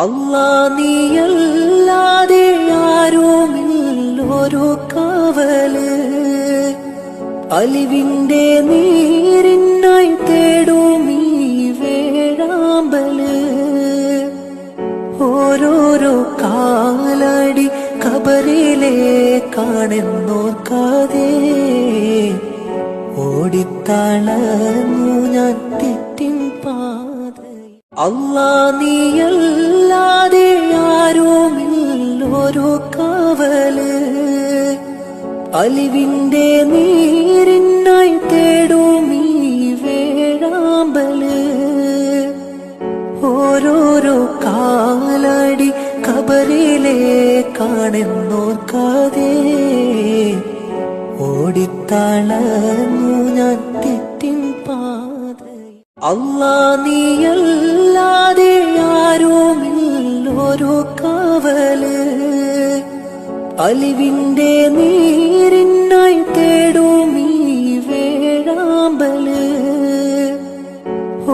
അല്ലാ നീയല്ലാതെ ആരുമില്ലൊരു കാവല്, അലിവിന്റെ നീരിനായി തേടുമീ വേഴാമ്പല്. ഓരോരോ കാലടി ഖബറിലേക്കാണെന്നോർക്കാതെ ഓടിത്തളർന്നു ഞാൻ തെറ്റിൻ പാത. അല്ലാ നീയല്ലാതെ ആരുമില്ലൊരു കാവല്, അലിവിന്റെ നീരിനായി തേടുമീ വേഴാമ്പല്. ഓരോരോ കാലടി ഖബറിലേക്കാണെന്നോർക്കാതെ ഓടിത്തളർന്നു ഞാൻ തെറ്റിൻ പാത. അല്ലാ നീയല്ലാതെ ആരുമില്ലൊരു കാവല്, അലിവിന്റെ നീരിനായി തേടുമീ വേഴാമ്പല്.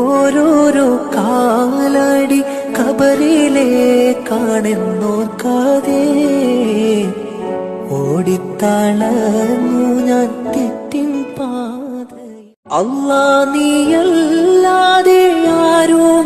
ഓരോരോ കാലടി ഖബറിലേക്കാണെന്നോർക്കാതെ ഓടിത്തളർന്നു ഞാൻ തെറ്റിൻ പാത. അല്ലാ നീയല്ലാതെ ആരും